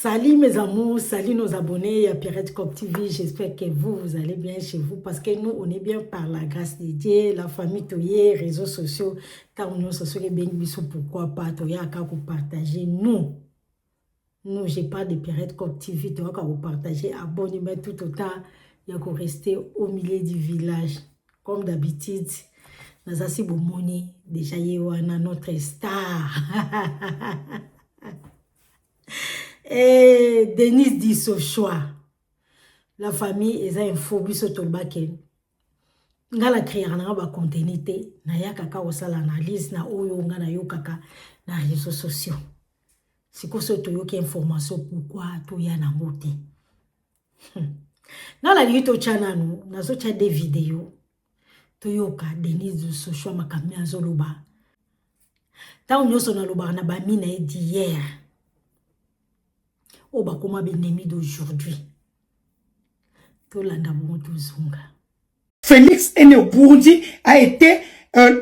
Salut mes amours, salut nos abonnés à Pirate Cop TV. J'espère que vous allez bien chez vous parce que nous, on est bien par la grâce de Dieu, la famille Toye, réseaux sociaux. Car nous sommes bien bisous, pourquoi pas Toye à vous partager. Nous, j'ai pas de Pirate Cop TV, Toye à vous partager. Abonnez-vous tout autant. Il y a qu'à rester au milieu du village. Comme d'habitude, nous avons Bomoni, déjà Yewana, notre star. Et Denise dit ce choix. La famille est un phobie sur le baquet. Nga la créer na ba continuité na ya kaka osala analyse na oyo nga na yo kaka na réseaux sociaux. Si ko so to yo ki information pourquoi to ya na ngote. Na la YouTube channel nous na so cha des vidéos. To yo ka Denise dit ce choix makami azoloba. Ta onyo so na loba na ba mina d'hier. Oh, bah, comment l'ennemi d'aujourd'hui? Félix est né au Burundi, a été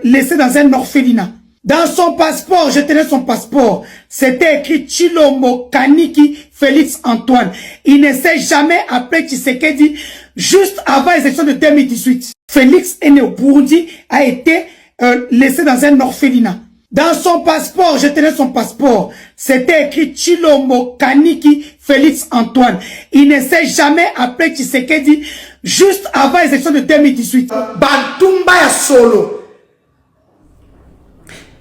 laissé dans un orphelinat. Dans son passeport, je tenais son passeport. C'était écrit Chilomo Kaniki Félix Antoine. Il ne s'est jamais appelé Tshisekedi juste avant les élections de 2018. Félix est né au Burundi, a été laissé dans un orphelinat. Dans son passeport, je tenais son passeport. C'était écrit Chilomo Kaniki Félix Antoine. Il ne s'est jamais appelé Tshisekedi juste avant les élections de 2018. Bantumba ya solo.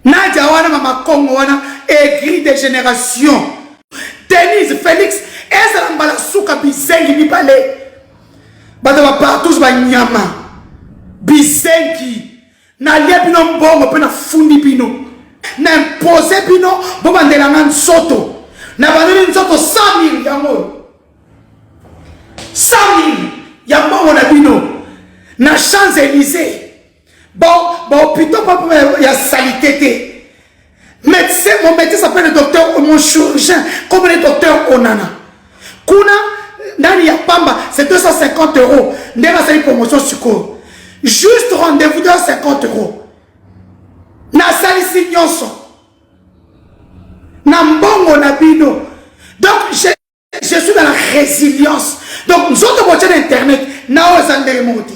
Nadia wana mama Kongo wana écrit des générations. Denise Félix ezala mbala suka bisengi bibale. Bata ba partout ba nyama. Bisengi na lia bino mbongo pe na fundi bino. N'imposé bino bobandela nga nsoto na bandeli nsoto 100 000 yango 100 000 ya mbongo na bino na Champs-Élysées bon plutôt pas ya salité te médecin. Mon médecin s'appelle le docteur, mon chirurgien comme le docteur Onana kuna nani ya pamba c'est 250 €. Ndega c'est une promotion suko juste rendez-vous de 50 €. Na salisi nyonso na mbongo na bino. Donc je suis dans la résilience. Donc nous autres boîtiers d'internet na ozandere moti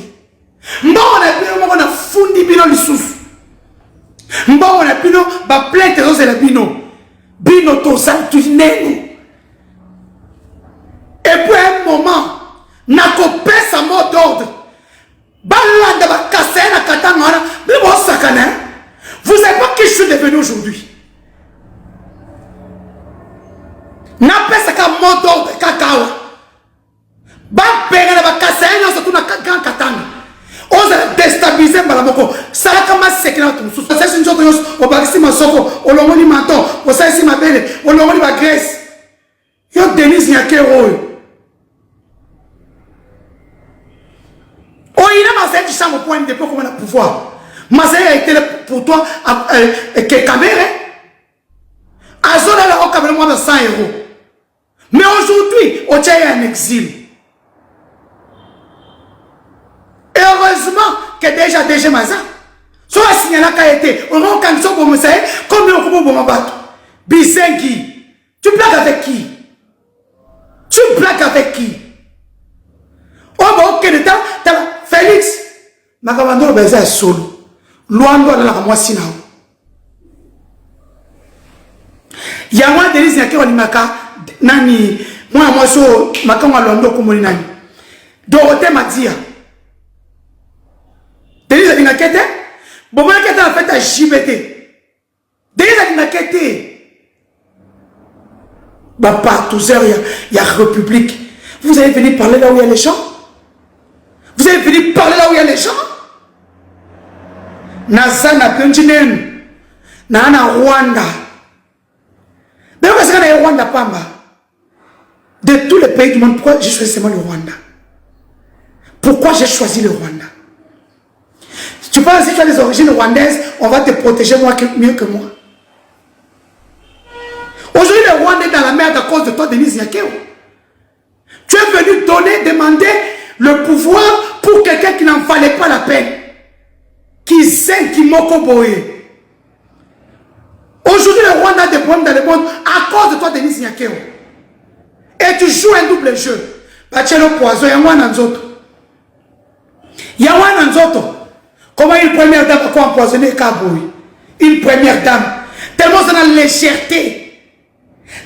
mbongo na bino moko na fundi bino lisusu mbongo na bino ba plainte ozela bino to santunenu. Et puis à un moment na kopesa mot d'ordre balanda ba kasena katanga bibo sakana. Vous savez pas qui je suis devenu aujourd'hui. N'a pas ça comme mot d'ordre cacao. Ba pere na ba kasena surtout na grand katanga. On a déstabilisé malamoko. Ça a comme secret tout sous. Ça c'est une chose au bagisi masoko, au longoni manton, au ça ici ma belle, au longoni ba Grèce. Yo Denise Nyakero. Oh il a ma cette chambre point de comment le pouvoir. Mazé a été pour toi que caméra. Azola la caméra moins de 100 €. Mais aujourd'hui, au Tchèque est en exil. Et heureusement que déjà DG Maza, soit signalé qu'a été, on a un cancer pour me dire, comme on coupe pour me battre. Bisengi, tu blagues avec qui? Tu blagues avec qui? Oh bon, ok, le temps, Félix, ma commandant est solo. Luando ala la mwasi na. Yangwa Denise Nyakero ni maka nani mwa so makangwa londo komoni nani. Dorothée Madia. Denise Nyakete bobo kete la fête à JBT. Denise Nyakete. Ba partout il y a République. Vous allez venir parler là où il y a les gens? Vous allez venir parler là où il y a les gens? Nazana Pionjinen, Nana Rwanda. Mais pourquoi c'est le Rwanda Pamba? De tous les pays du monde, pourquoi j'ai choisi seulement le Rwanda? Pourquoi j'ai choisi le Rwanda? Tu penses que si tu as des origines rwandaises, on va te protéger mieux que moi? Aujourd'hui, le Rwanda est dans la merde à cause de toi, Denise Nyakero. Tu es venu demander le pouvoir pour quelqu'un qui n'en valait pas la peine. Qui sait qui m'a boyé. Aujourd'hui, le Rwanda a des problèmes dans le monde à cause de toi, Denise Nyakero. et tu joues un double jeu. Bachelo poison, yangwana nzoto. Yangwana nzoto. Comment une première dame a empoisonné Kaboui? Une première dame. Tellement c'est dans légèreté.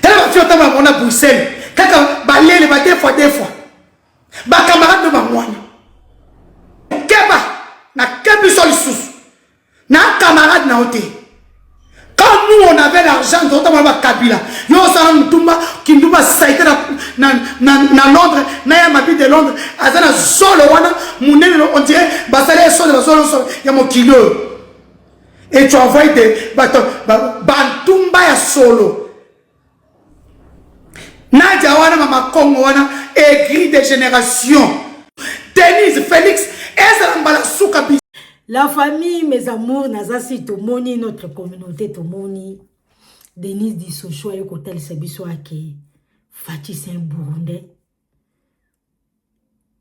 Tellement tu as à Bruxelles. Quand balé ba deux fois. Ba camarade de Bangwana. Keba na kebi sol sous. Na camarade na oté. Quand nous on avait l'argent, on avait Kabila. Yo ça Mtumba Kindumba saïté na Londres, na ya mabi de Londres, azana solo wana munene on dirait basale solo ya mo kilo. Et tu envoies des Bantumba ya solo. Nadia wana mama Congo wana aigri de génération. Denise Félix ezala mbala suka. La famille, mes amours, Nazasi Tomoni, notre communauté Tomoni, Denise Dissochoa, Yokotel Sebiswake, Fatih c'est un Burundais.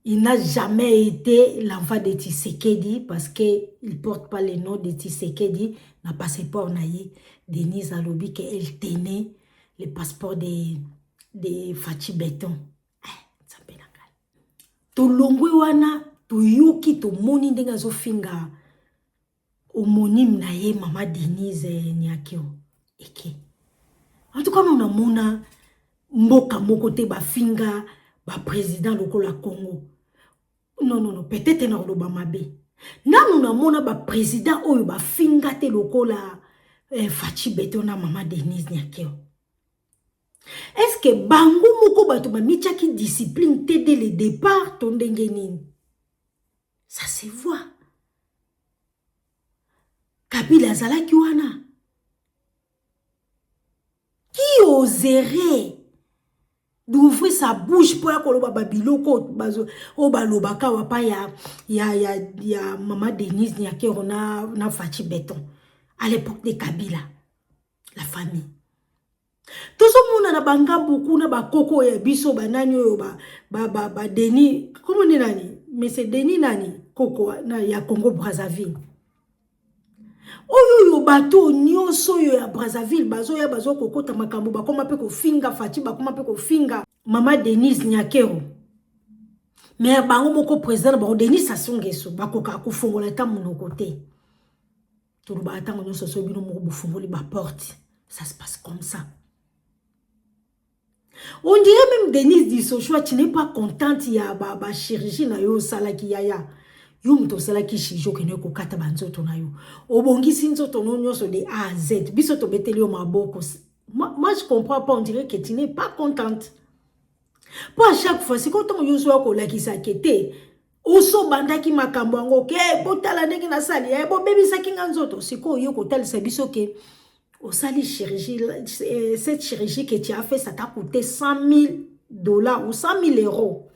Il n'a jamais été l'enfant de Tshisekedi parce qu'il ne porte pas le nom de Tshisekedi, n'a passeport naïe. Denise a lobby qu'elle tenait le passeport de Fatih Béton. Ça peut la gueule. To longwe wana, to yoki to moni ndenga zo finga homonyme na ye mama Denise Nyakio. Eke. En tout cas, on a mona mboka moko te ba finga ba président lokola Congo. Non, peut-être na loba mabe. Na on a mona ba président oyo ba finga te lokola Fatih Béton na mama Denise Nyakio. Est-ce que bango moko bato ba michaki discipline te dès le départ ton dengenine? Ça se voit. Kabila zalaki wana. Qui oserait d'ouvrir sa bouche pour koloba babiloko bazo o balobaka wapa ya mama Denise Nyakio na Fatih Béton à l'époque de Kabila, la famille. Tout ce monde na banga beaucoup na bakoko ya biso banani oyo ba Denis, comment ni nani? Mais c'est Denis nani koko na ya Congo Brazzaville. Oyo bato nyonso yo ya Brazzaville bazo kokota makambo bakoma pe ko finga Fatih bakoma pe ko finga mama Denise Nyakero. Mais bango moko président ba Denis Sassou-Nguesso bakoka ko fongola ta monoko te. Tout ba tango nyonso so bino moko bofungoli ba porte. Ça se passe comme ça. On dirait même Denise Dissochoa, tu n'es pas contente ya ba chirurgie na yo salaki yaya. Yo mto salaki chirurgie ke ne ko kata banzoto na yo. Obongisi nzoto no nyonso de A à Z. Biso to beteli yo maboko. Moi je comprends pas, on dirait que tu n'es pas contente. Pour à chaque fois c'est quand on yo so ko lakisa kete. Oso bandaki makambo ngo ke botala ndenge na sali bo baby sakinga nzoto. Siko yo ko tel biso ke au sali chirurgie, cette chirurgie que tu as fait, ça t'a coûté $100,000 ou 100,000 euros.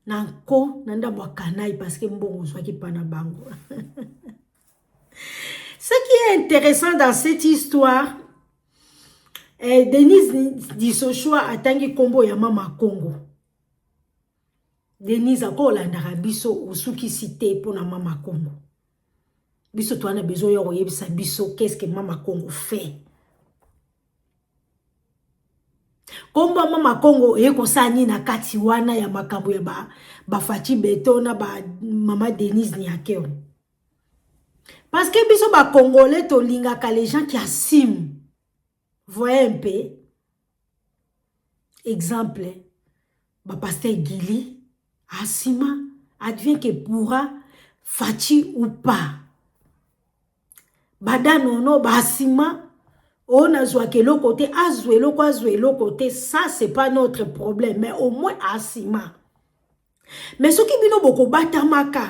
Nanko, nanda wakanaï parce que mbongo soit qui pana bango. Ce qui est intéressant dans cette histoire, Denise Dissochoa a tangi kombo ya mama Congo. Denise a ko la ndarabiso usuki cité pour na mama Congo. Biso to ana besoin yo yebisa biso qu'est-ce que mama Congo fait. Kombo mama Congo eko sani na kati wana ya makambo ya ba Fatih Béton na ba mama Denise Nyakio. Parce que biso ba congolais to lingaka les gens qui assument. Voyez un peu. Exemple, ba pasteur Gili asima advient que pourra Fatih ou pas. Badano no basima on a joué que l'autre côté azoué l'autre côté ça c'est pas notre problème mais au moins asima mais ce qui bino boko batamaka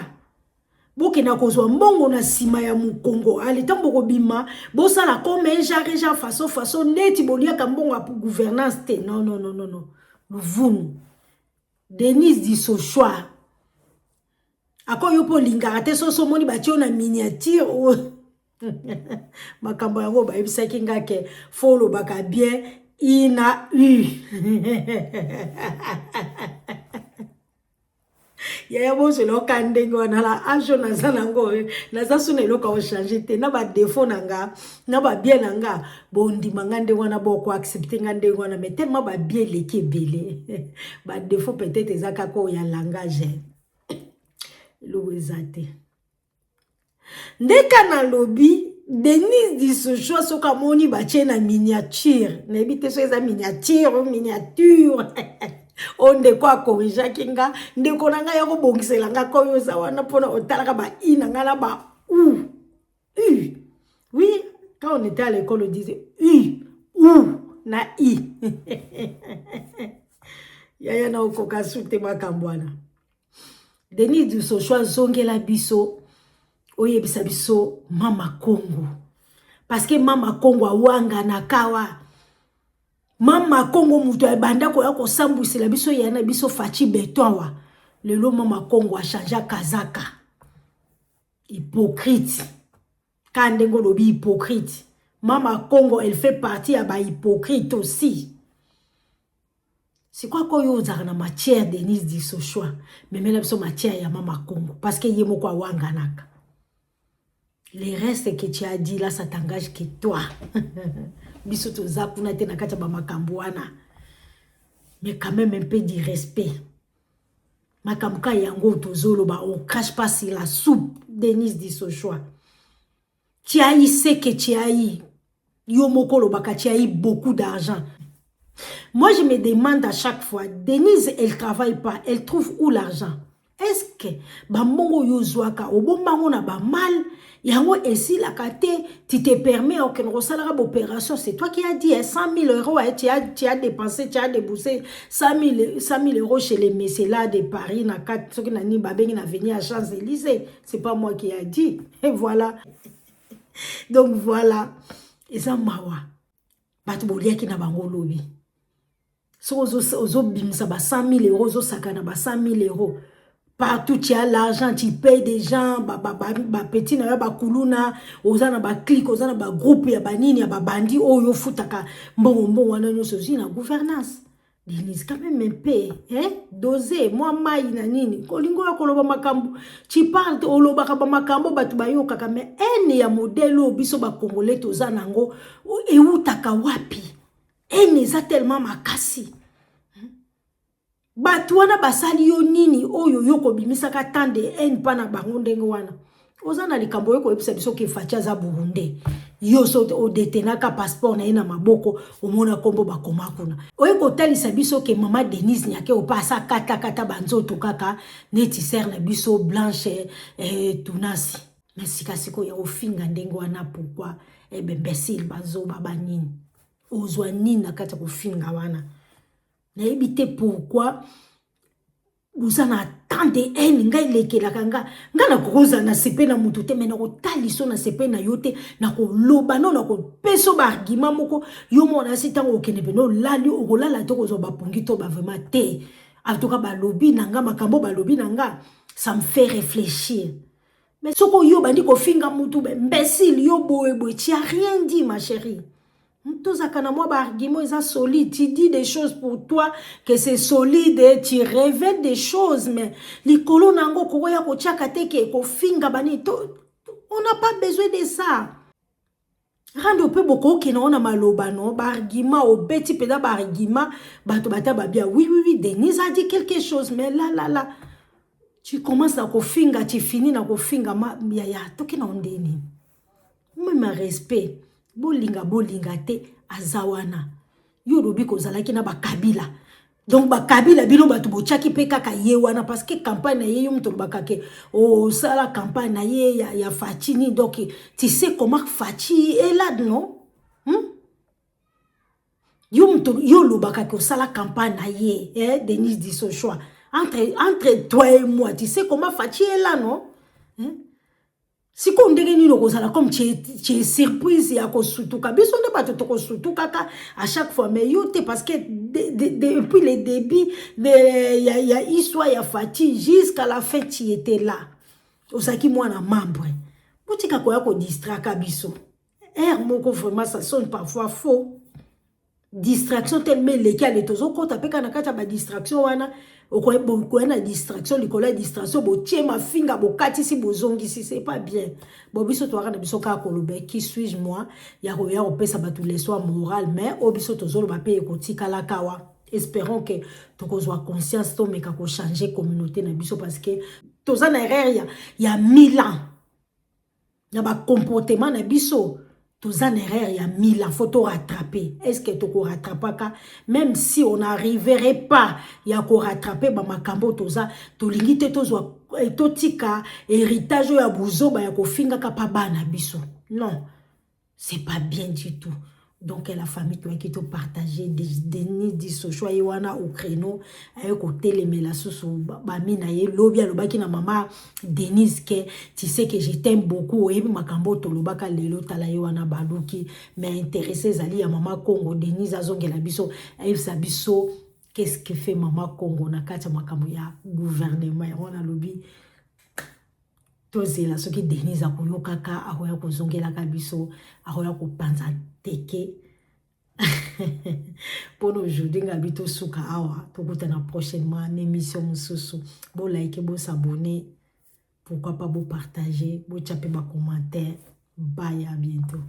boki na kozwa mbongo na sima ya mukongo ali tambo ko bima bo sala comme genre façon neti bolia ka mbongo pour gouvernance te non vous Denise Dissochoa akoyo po lingara so moni batio na miniature makambo yango ba ebisaki ngake folo baka bien ina Yaya bozo lo kandenge wana la ajo naza nango naza suna eloka o changer te na ba défaut nanga na ba bien nanga bondi mangande wana boko accepter ngande wana mais tellement ba bien leki belé ba défaut peut-être ezaka ko ya langage lo ezate ndeka na lobby Denise dit ce choix soka moni ba na miniature na ebite so eza miniature on de quoi corriger kinga ndeko nanga ya ko bongisela nga ko yo za wana pona otalaka ba ina ngala ba u oui quand on était à l'école on disait na i yaya na okoka sute makambwana Denise dit ce choix zongela biso oyebisa biso mama Congo parce que mama Congo awanga na kawa Mama Congo mutu ebanda ko yako sambwisela biso yana biso fachi betonwa lelo mama Congo a changé kazaka hypocrite kandengo lobi hypocrite mama Congo elle fait partie à ba hypocrite aussi c'est quoi ko yo za na matière Denise dit ce choix mais mela biso matière ya mama Congo parce que yemo kwa wanganaka les restes que tu as dit là ça t'engage que toi biso toza kuna te na kati ba makambo wana mais quand même un peu de respect makamka yango tozolo ba on crache pas sur la soupe Denise dit ce choix tu as eu ce que tu as eu yo mokolo baka tu as eu beaucoup d'argent moi je me demande à chaque fois Denise elle travaille pas elle trouve où l'argent est-ce que ba mongo yo zwaka obombango na ba mal yango esi la kate tu te permets aucune resalaire opération c'est toi qui as dit 100 000 euros tu as dépensé tu as déboursé 100 000 euros chez les mécènes de Paris na kat soki na ni babengi na venir à Champs-Élysées c'est pas moi qui a dit et voilà donc voilà eza mawa batu bolia ki na bango lobi so ozo bimisa ba 100 000 euros ozo sakana ba 100 000 euros partout tu as l'argent tu payes des gens ba petit na ba kuluna ozana ba clique ozana ba groupe ya banini ya ba bandi oyo futaka mbongo wana nyoso na gouvernance Denise quand même un peu doser moi mai na nini kolingo ya koloba makambo tu parles oloba ka ba makambo batu bayoka ka mais ene ya modèle biso ba congolais tozana ngo e utaka wapi ene za tellement makasi batu wana basali yo nini oyo yoko bimisaka tande en pana bango ndenge wana ozana likambo yoko episa biso ke facha za Burundi yo so o detenaka passeport na ina maboko omona kombo bakoma kuna oyeko talisa biso ke mama Denise nyake opasa kata banzoto kaka neti ser na biso Blanche tunasi mais sikasiko ya ofinga ndenge wana pourquoi imbécile bazo baba nini ozwa nini na kata kofinga wana na ebite pourquoi vous en attendez en ngai lekela kanga ngana koza na sepe na mutu te mena ko taliso na sepe na yote na ko loba no na ko peso ba argument moko yo mona sitango okene beno lali okolala to kozo ba pongi to ba vraiment te en tout cas ba lobi nanga makambo ba lobi nanga ça me fait réfléchir mais soko yo bandi ko finga mutu imbécile yo boye tu as rien dit ma chérie. Tous à moi argument ils sont solides. Tu dis des choses pour toi que c'est solide et tu révèles des choses mais les colons nango koya ko chakate ke ko finga bani on n'a pas besoin de ça. Rando peu beaucoup qui n'ont maloba non argument au petit peda argument bato bata babia oui Denise a dit quelque chose mais là tu commences à ko finga tu finis na ko finga ma ya to ki na ondeni. Même respect bolinga te azawana yo lobi ko zalaki na bakabila donc bakabila bino batu bochaki pe kaka ye wana parce que campagne na ye yo mto bakake o sala campagne na ye ya Fachini donc tu sais comment Fachi est là non yo mto yo lobaka ko sala campagne na ye Denise dit son choix entre toi et moi tu sais comment Fachi est là non si on ndenge ni lokozala comme tu es surprise ya ko sutuka biso ne pas to ko sutuka à chaque fois mais yo te parce que depuis le début ya histoire ya Fati jusqu'à la fin tu étais là osaki mwana membre butika ko ya ko distraire biso moko vraiment ça sonne parfois faux distraction tellement lesquelles tozo kota peka na kata ba distraction wana okoye na distraction likolo ya distraction botie mafinga bokati si bozongi si c'est pas bien bobiso to na biso ka kolobe qui suis moi ya ko pesa batu leso moral mais obiso tozo lo ba pe ekotika la kawa espérons que tokozwa conscience to meka ko changer communauté na biso parce que toza na erreur ya 1000 ans na ba comportement na biso tous en erreur, il y a 1000 ans, faut te rattraper. Est-ce que tu peux rattraper? Même si on n'arriverait pas, il y a qu'on rattraper, bah, ma cambo, tout ça, tu l'ingite, tu tika, héritage, ya bouzo, bah, ya ko finga kapaba na biso. Non, c'est pas bien du tout. Donc, la famille qui te partager des nids de socho wana au créneau, avec côté les mélasos, bamina ye lobia lobaki na maman Denise que tu sais que je t'aime beaucoup et makambo to lobaka lelo tala wana baluki mais intéressé zali ya maman Congo Denise azongela biso et sa biso qu'est-ce que fait maman Congo na kati makambo ya gouvernement wana lobi tozela soki Denise akoyokaka akoya kozongela biso akoya kopanza teke pour aujourd'hui ngabito suka awa tokutana prochainement en émission mususu bo like bo s'abonner pourquoi pas bo partager bo chaper ma commentaire bye à bientôt.